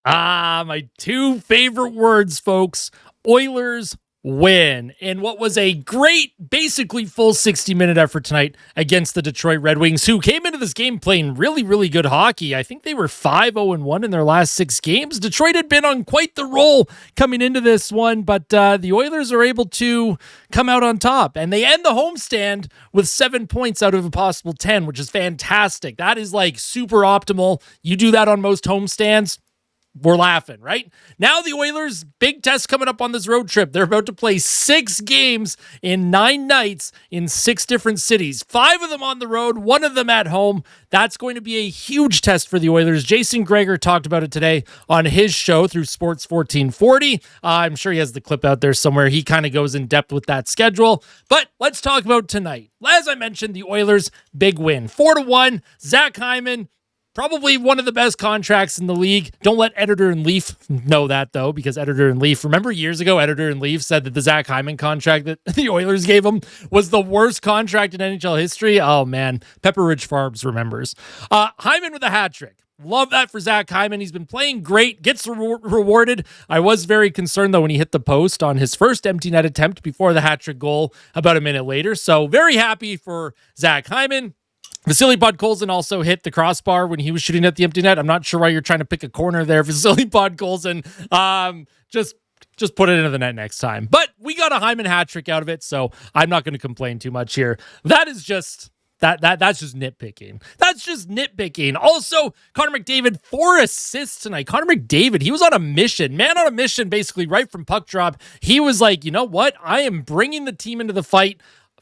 My two favorite words, folks. Oilers win. And what was a great, basically full 60-minute effort tonight against the Detroit Red Wings, who came into this game playing really, really good hockey. I think they were 5-0-1 in their last 6 games. Detroit had been on quite the roll coming into this one, but the Oilers are able to come out on top. And they end the homestand with 7 points out of a possible 10, which is fantastic. That is like super optimal. You do that on most homestands, we're laughing, right? Now the Oilers, big test coming up on this road trip. They're about to play 6 games in 9 nights in 6 different cities. 5 of them on the road, 1 of them at home. That's going to be a huge test for the Oilers. Jason Gregor talked about it today on his show through Sports 1440. I'm sure he has the clip out there somewhere. He kind of goes in depth with that schedule. But let's talk about tonight. As I mentioned, the Oilers, big win. 4-1, Zach Hyman, probably one of the best contracts in the league. Don't let Editor and Leaf know that, though, because Editor and Leaf, remember years ago, Editor and Leaf said that the Zach Hyman contract that the Oilers gave him was the worst contract in NHL history? Oh, man. Pepper Ridge Farms remembers. Hyman with a hat trick. Love that for Zach Hyman. He's been playing great, gets rewarded. I was very concerned, though, when he hit the post on his first empty net attempt before the hat trick goal about a minute later. So very happy for Zach Hyman. Vasily Podkolzin also hit the crossbar when he was shooting at the empty net. I'm not sure why you're trying to pick a corner there, Vasily Podkolzin. Just put it into the net next time. But we got a Hyman hat trick out of it, so I'm not going to complain too much here. That's just nitpicking. That's just nitpicking. Also, Connor McDavid, 4 assists tonight. Connor McDavid, he was on a mission. Man on a mission, basically, right from puck drop. He was like, you know what? I am bringing the team into the fight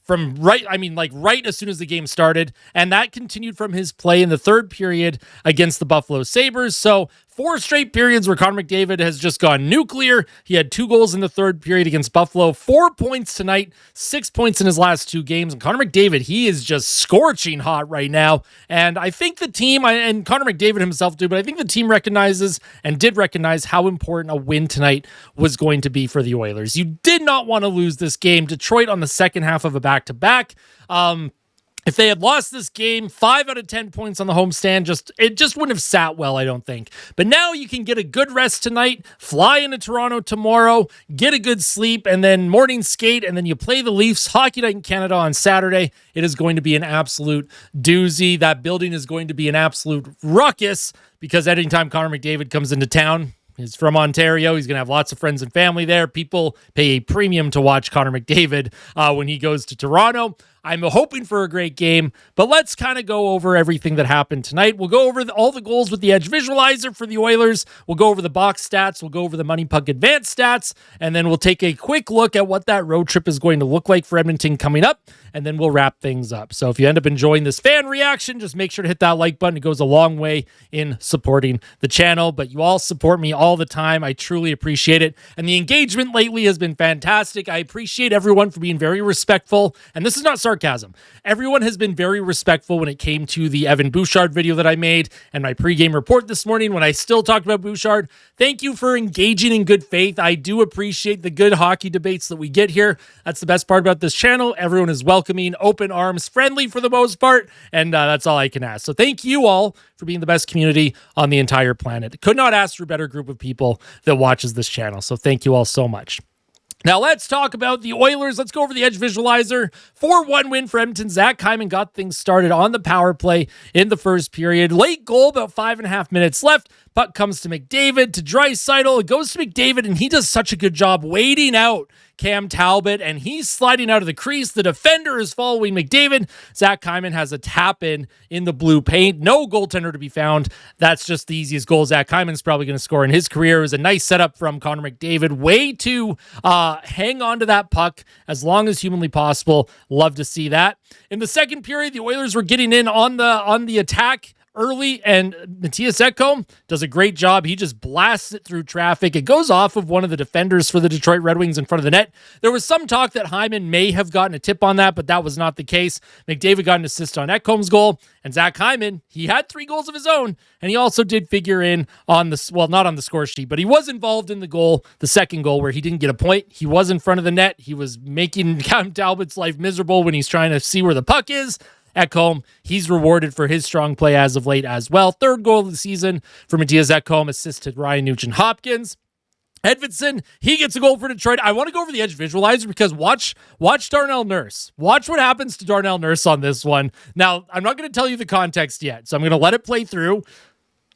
right as soon as the game started. And that continued from his play in the third period against the Buffalo Sabres. So 4 straight periods where Connor McDavid has just gone nuclear. He had 2 goals in the third period against Buffalo, 4 points tonight, 6 points in his last 2 games. And Connor McDavid, he is just scorching hot right now. And I think the team, and Connor McDavid himself too, but I think the team recognizes and did recognize how important a win tonight was going to be for the Oilers. You did not want to lose this game. Detroit on the second half of a back-to-back. If they had lost this game, 5 out of 10 points on the homestand, it just wouldn't have sat well, I don't think. But now you can get a good rest tonight, fly into Toronto tomorrow, get a good sleep, and then morning skate, and then you play the Leafs Hockey Night in Canada on Saturday. It is going to be an absolute doozy. That building is going to be an absolute ruckus because anytime Connor McDavid comes into town, he's from Ontario. He's going to have lots of friends and family there. People pay a premium to watch Connor McDavid when he goes to Toronto. I'm hoping for a great game, but let's kind of go over everything that happened tonight. We'll go over all the goals with the Edge Visualizer for the Oilers. We'll go over the box stats. We'll go over the Money Puck Advanced stats, and then we'll take a quick look at what that road trip is going to look like for Edmonton coming up, and then we'll wrap things up. So if you end up enjoying this fan reaction, just make sure to hit that like button. It goes a long way in supporting the channel, but you all support me all the time. I truly appreciate it, and the engagement lately has been fantastic. I appreciate everyone for being very respectful, and this is not sarcasm. Everyone has been very respectful when it came to the Evan Bouchard video that I made and my pregame report this morning when I still talked about Bouchard. Thank you for engaging in good faith. I do appreciate the good hockey debates that we get here. That's the best part about this channel. Everyone is welcoming, open arms, friendly for the most part, and that's all I can ask. So thank you all for being the best community on the entire planet. Could not ask for a better group of people that watches this channel. So thank you all so much. Now let's talk about the Oilers. Let's go over the Edge Visualizer. 4-1 win for Edmonton. Zach Hyman got things started on the power play in the first period. Late goal, about 5.5 minutes left. Puck comes to McDavid, to Draisaitl. It goes to McDavid, and he does such a good job waiting out Cam Talbot, and he's sliding out of the crease. The defender is following McDavid. Zach Hyman has a tap in the blue paint. No goaltender to be found. That's just the easiest goal Zach Hyman's probably going to score in his career. It was a nice setup from Connor McDavid. Way to hang on to that puck as long as humanly possible. Love to see that. In the second period, the Oilers were getting in on the attack early, and Matthias Ekholm does a great job. He just blasts it through traffic. It goes off of one of the defenders for the Detroit Red Wings in front of the net. There was some talk that Hyman may have gotten a tip on that, but that was not the case. McDavid got an assist on Ekholm's goal, and Zach Hyman, he had 3 goals of his own, and he also did figure in on not on the score sheet, but he was involved in the second goal, where he didn't get a point. He was in front of the net. He was making Cam Talbot's life miserable when he's trying to see where the puck is. Ekholm, he's rewarded for his strong play as of late as well. Third goal of the season for Matthias Ekholm, assisted Ryan Nugent-Hopkins. Edmonton, he gets a goal for Detroit. I want to go over the edge visualizer because watch Darnell Nurse. Watch what happens to Darnell Nurse on this one. Now, I'm not going to tell you the context yet, so I'm going to let it play through.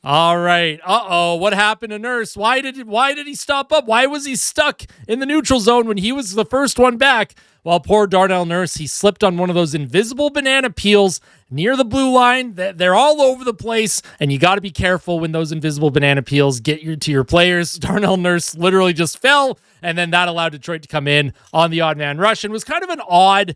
All right. What happened to Nurse? Why did he stop up? Why was he stuck in the neutral zone when he was the first one back? Well, poor Darnell Nurse, he slipped on one of those invisible banana peels near the blue line. They're all over the place, and you got to be careful when those invisible banana peels get to your players. Darnell Nurse literally just fell, and then that allowed Detroit to come in on the odd man rush, and was kind of an odd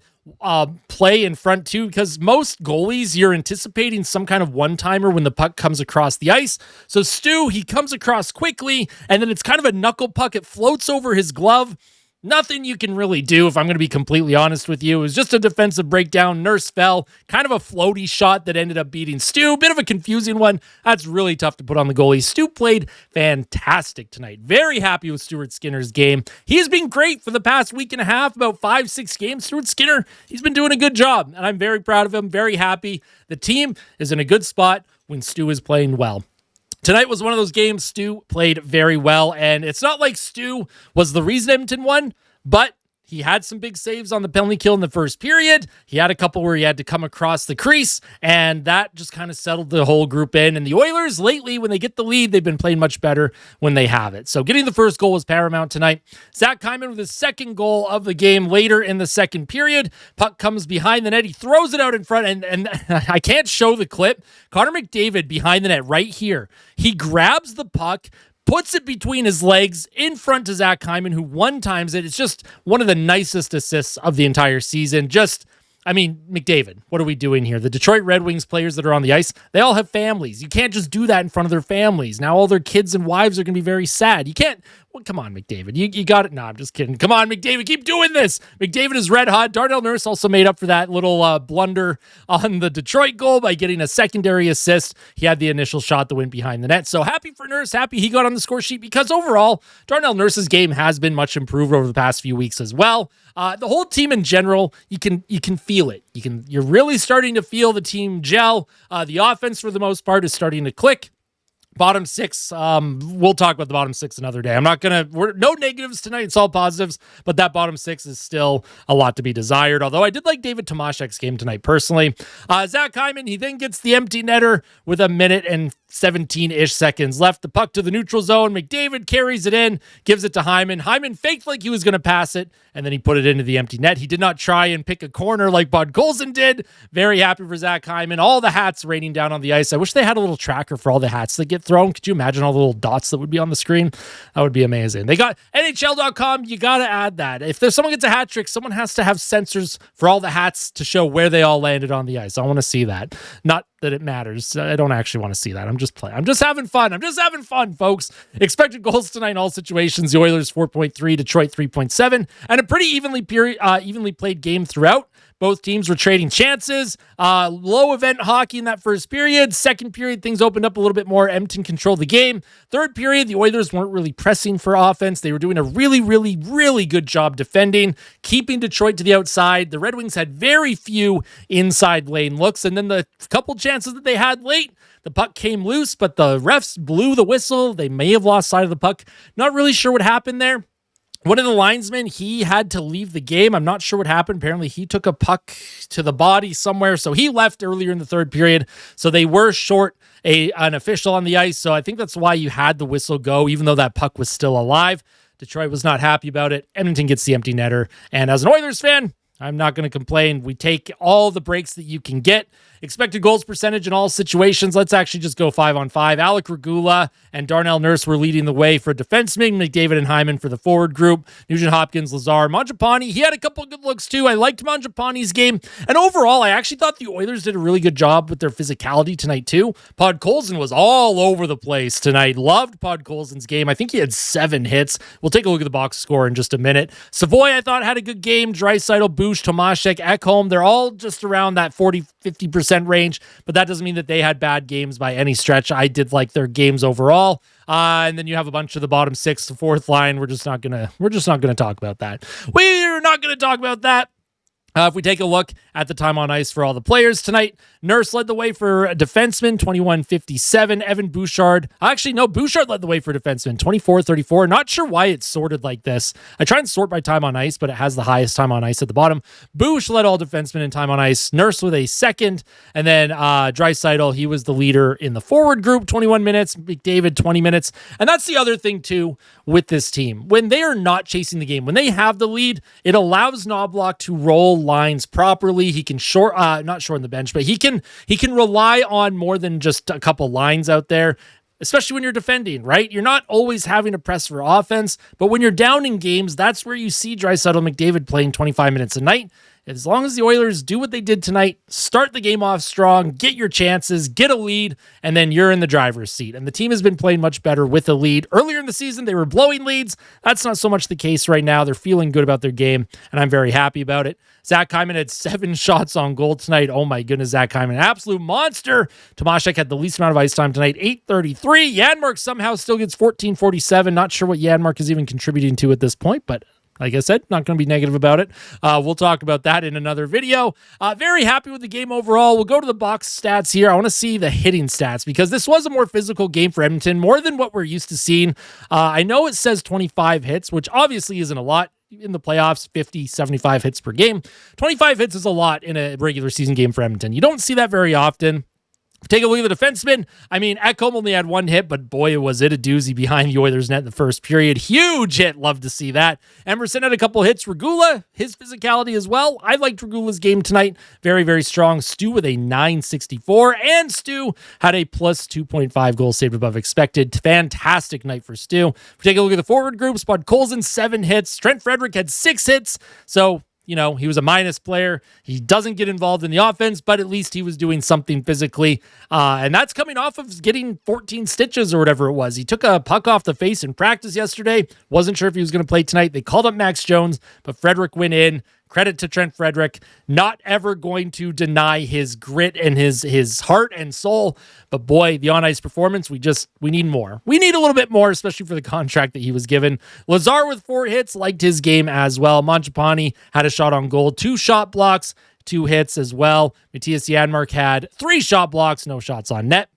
play in front too, because most goalies, you're anticipating some kind of one-timer when the puck comes across the ice. So Stu, he comes across quickly, and then it's kind of a knuckle puck. It floats over his glove. Nothing you can really do, if I'm going to be completely honest with you. It was just a defensive breakdown. Nurse fell. Kind of a floaty shot that ended up beating Stu. Bit of a confusing one. That's really tough to put on the goalie. Stu played fantastic tonight. Very happy with Stuart Skinner's game. He's been great for the past week and a half, about 5-6 games. Stuart Skinner, he's been doing a good job, and I'm very proud of him, very happy. The team is in a good spot when Stu is playing well. Tonight was one of those games Stu played very well, and it's not like Stu was the reason Edmonton won, but he had some big saves on the penalty kill in the first period. He had a couple where he had to come across the crease, and that just kind of settled the whole group in. And the Oilers, lately, when they get the lead, they've been playing much better when they have it. So getting the first goal was paramount tonight. Zach Hyman with his second goal of the game later in the second period. Puck comes behind the net. He throws it out in front, and I can't show the clip. Connor McDavid behind the net right here. He grabs the puck, puts it between his legs in front to Zach Hyman, who one-times it. It's just one of the nicest assists of the entire season. McDavid, what are we doing here? The Detroit Red Wings players that are on the ice, they all have families. You can't just do that in front of their families. Now all their kids and wives are going to be very sad. You can't. Well, come on, McDavid. You got it. No, I'm just kidding. Come on, McDavid. Keep doing this. McDavid is red hot. Darnell Nurse also made up for that little blunder on the Detroit goal by getting a secondary assist. He had the initial shot that went behind the net. So happy for Nurse. Happy he got on the score sheet, because overall, Darnell Nurse's game has been much improved over the past few weeks as well. The whole team in general, you can feel it. You're really starting to feel the team gel. The offense, for the most part, is starting to click. Bottom six, we'll talk about the bottom six another day. We're no negatives tonight. It's all positives, but that bottom six is still a lot to be desired. Although I did like David Tomaszek's game tonight personally. Zach Hyman, he then gets the empty netter with 1 minute and 17-ish seconds left. The puck to the neutral zone. McDavid carries it in, gives it to Hyman. Hyman faked like he was going to pass it, and then he put it into the empty net. He did not try and pick a corner like Podkolzin did. Very happy for Zach Hyman. All the hats raining down on the ice. I wish they had a little tracker for all the hats that get thrown. Could you imagine all the little dots that would be on the screen? That would be amazing. They got NHL.com. You got to add that. If there's someone gets a hat trick, someone has to have sensors for all the hats to show where they all landed on the ice. I want to see that. Not that it matters. I don't actually want to see that. I'm just playing. I'm just having fun. Folks. Expected goals tonight in all situations. The Oilers 4.3, Detroit 3.7, and a pretty evenly played game throughout. Both teams were trading chances. Low event hockey in that first period. Second period, things opened up a little bit more. Edmonton controlled the game. Third period, the Oilers weren't really pressing for offense. They were doing a really, really, really good job defending, keeping Detroit to the outside. The Red Wings had very few inside lane looks, and then the couple chances that they had late, the puck came loose, but the refs blew the whistle. They may have lost sight of the puck. Not really sure what happened there. One of the linesmen, he had to leave the game. I'm not sure what happened. Apparently, he took a puck to the body somewhere, so he left earlier in the third period. So they were short an official on the ice, so I think that's why you had the whistle go, even though that puck was still alive. Detroit was not happy about it. Edmonton gets the empty netter, and as an Oilers fan, I'm not going to complain. We take all the breaks that you can get. Expected goals percentage in all situations. Let's actually just go 5-on-5. Alec Regula and Darnell Nurse were leading the way for defensemen. McDavid and Hyman for the forward group. Nugent-Hopkins, Lazar. Mangiapane, he had a couple of good looks too. I liked Mangiapane's game. And overall, I actually thought the Oilers did a really good job with their physicality tonight too. Podkolzin was all over the place tonight. Loved Podkolzin's game. I think he had 7 hits. We'll take a look at the box score in just a minute. Savoy, I thought, had a good game. Draisaitl, Bush, Tomaszek, Ekholm, they're all just around that 40-50% range, but that doesn't mean that they had bad games by any stretch. I did like their games overall. And then you have a bunch of the bottom 6, the fourth line. We're just not gonna talk about that. We're not gonna talk about that. If we take a look at the time on ice for all the players tonight, Nurse led the way for defenseman, 21-57. Evan Bouchard, actually, no, Bouchard led the way for defenseman, 24-34. Not sure why it's sorted like this. I try and sort by time on ice, but it has the highest time on ice at the bottom. Bouch led all defensemen in time on ice. Nurse with a second. And then Draisaitl, he was the leader in the forward group, 21 minutes. McDavid, 20 minutes. And that's the other thing, too, with this team. When they are not chasing the game, when they have the lead, it allows Knoblauch to roll lines properly. He can not shorten the bench, but he can rely on more than just a couple lines out there, especially when you're defending, right? You're not always having to press for offense, but when you're down in games, that's where you see Draisaitl McDavid playing 25 minutes a night. As long as the Oilers do what they did tonight, start the game off strong, get your chances, get a lead, and then you're in the driver's seat. And the team has been playing much better with a lead. Earlier in the season, they were blowing leads. That's not so much the case right now. They're feeling good about their game, and I'm very happy about it. Zach Hyman had 7 shots on goal tonight. Oh my goodness, Zach Hyman, absolute monster. Tomashek had the least amount of ice time tonight, 8:33. Janmark somehow still gets 14:47. Not sure what Janmark is even contributing to at this point, but like I said, not going to be negative about it. We'll talk about that in another video. Very happy with the game overall. We'll go to the box stats here. I want to see the hitting stats because this was a more physical game for Edmonton, more than what we're used to seeing. I know it says 25 hits, which obviously isn't a lot. In the playoffs, 50, 75 hits per game. 25 hits is a lot in a regular season game for Edmonton. You don't see that very often. Take a look at the defenseman. I mean, Ekholm only had 1 hit, but boy, was it a doozy behind the Oilers net in the first period. Huge hit. Love to see that. Emerson had a couple hits. Regula, his physicality as well. I liked Regula's game tonight. Very, very strong. Stu with a 964, and Stu had a plus 2.5 goals saved above expected. Fantastic night for Stu. If we take a look at the forward group, Spud Colson, 7 hits. Trent Frederick had 6 hits. So, you know, he was a minus player. He doesn't get involved in the offense, but at least he was doing something physically. And that's coming off of getting 14 stitches or whatever it was. He took a puck off the face in practice yesterday. Wasn't sure if he was going to play tonight. They called up Max Jones, but Frederick went in. Credit to Trent Frederick, not ever going to deny his grit and his heart and soul. But boy, the on-ice performance, we need more. We need a little bit more, especially for the contract that he was given. Lazar with 4 hits, liked his game as well. Mangiapane had a shot on goal, 2 shot blocks, 2 hits as well. Matthias Janmark had 3 shot blocks, no shots on net.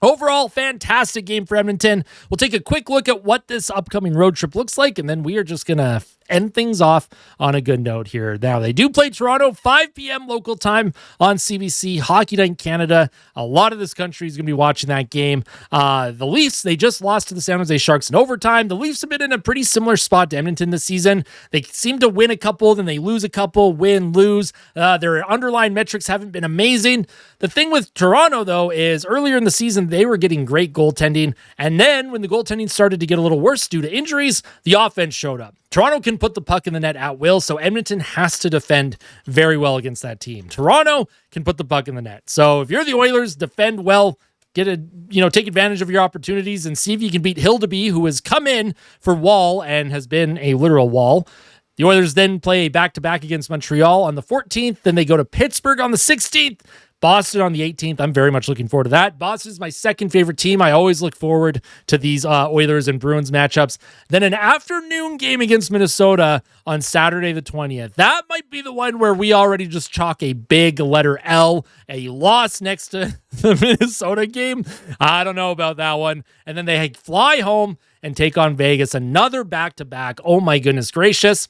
Overall, fantastic game for Edmonton. We'll take a quick look at what this upcoming road trip looks like, and then we are just going to end things off on a good note here. Now, they do play Toronto, 5 p.m. local time on CBC, Hockey Night Canada. A lot of this country is going to be watching that game. The Leafs, they just lost to the San Jose Sharks in overtime. The Leafs have been in a pretty similar spot to Edmonton this season. They seem to win a couple, then they lose a couple, win, lose. Their underlying metrics haven't been amazing. The thing with Toronto, though, is earlier in the season, they were getting great goaltending. And then when the goaltending started to get a little worse due to injuries, the offense showed up. Toronto can put the puck in the net at will, so Edmonton has to defend very well against that team. Toronto can put the puck in the net. So if you're the Oilers, defend well, take advantage of your opportunities and see if you can beat Hildeby, who has come in for Wall and has been a literal wall. The Oilers then play a back-to-back against Montreal on the 14th. Then they go to Pittsburgh on the 16th. Boston on the 18th. I'm very much looking forward to that. Boston is my second favorite team. I always look forward to these Oilers and Bruins matchups. Then an afternoon game against Minnesota on Saturday the 20th. That might be the one where we already just chalk a big letter L, a loss next to the Minnesota game. I don't know about that one. And then they fly home and take on Vegas. Another back-to-back. Oh my goodness gracious.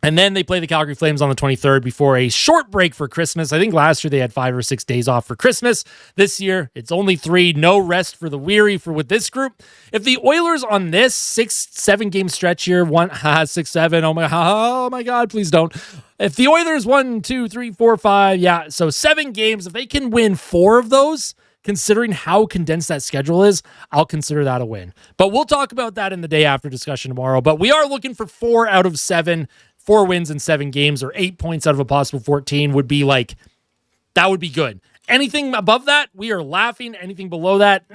And then they play the Calgary Flames on the 23rd before a short break for Christmas. I think last year they had 5 or 6 days off for Christmas. This year, it's only 3. No rest for the weary with this group. If the Oilers on this 6-7 game stretch here, 6-7, oh my God, please don't. If the Oilers 1, 2, 3, 4, 5, so 7 games, if they can win 4 of those, considering how condensed that schedule is, I'll consider that a win. But we'll talk about that in the day after discussion tomorrow. But we are looking for 4 out of 7. 4 wins in 7 games or 8 points out of a possible 14 would be that would be good. Anything above that, we are laughing. Anything below that,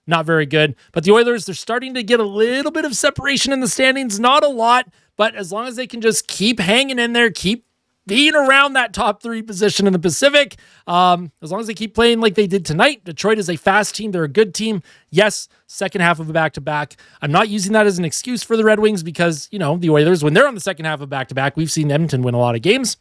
not very good. But the Oilers, they're starting to get a little bit of separation in the standings. Not a lot, but as long as they can just keep hanging in there, keep being around that top 3 position in the Pacific, as long as they keep playing like they did tonight. Detroit is a fast team. They're a good team. Yes, second half of a back-to-back. I'm not using that as an excuse for the Red Wings because, the Oilers, when they're on the second half of back-to-back, we've seen Edmonton win a lot of games.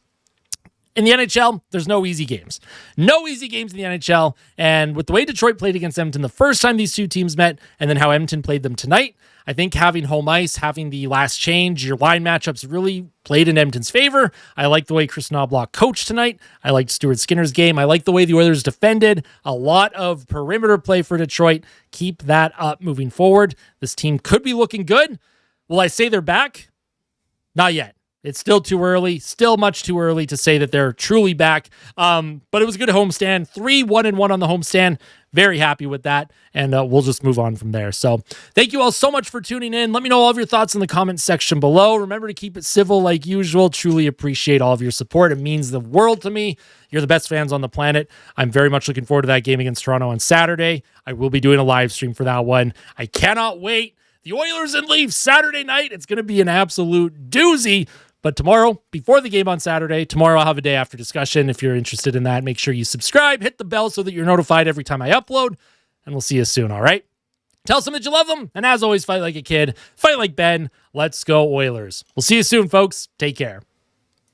In the NHL, there's no easy games. No easy games in the NHL. And with the way Detroit played against Edmonton the first time these two teams met, and then how Edmonton played them tonight, I think having home ice, having the last change, your line matchups really played in Edmonton's favor. I like the way Chris Knobloch coached tonight. I liked Stuart Skinner's game. I like the way the Oilers defended. A lot of perimeter play for Detroit. Keep that up moving forward. This team could be looking good. Will I say they're back? Not yet. It's still too early, still much too early to say that they're truly back. But it was a good homestand. 3-1-1 on the homestand. Very happy with that. And we'll just move on from there. So thank you all so much for tuning in. Let me know all of your thoughts in the comments section below. Remember to keep it civil like usual. Truly appreciate all of your support. It means the world to me. You're the best fans on the planet. I'm very much looking forward to that game against Toronto on Saturday. I will be doing a live stream for that one. I cannot wait. The Oilers and Leafs Saturday night. It's going to be an absolute doozy. But tomorrow, before the game on Saturday, tomorrow I'll have a day after discussion. If you're interested in that, make sure you subscribe, hit the bell so that you're notified every time I upload, and we'll see you soon, all right? Tell some that you love them, and as always, fight like a kid, fight like Ben. Let's go Oilers. We'll see you soon, folks. Take care.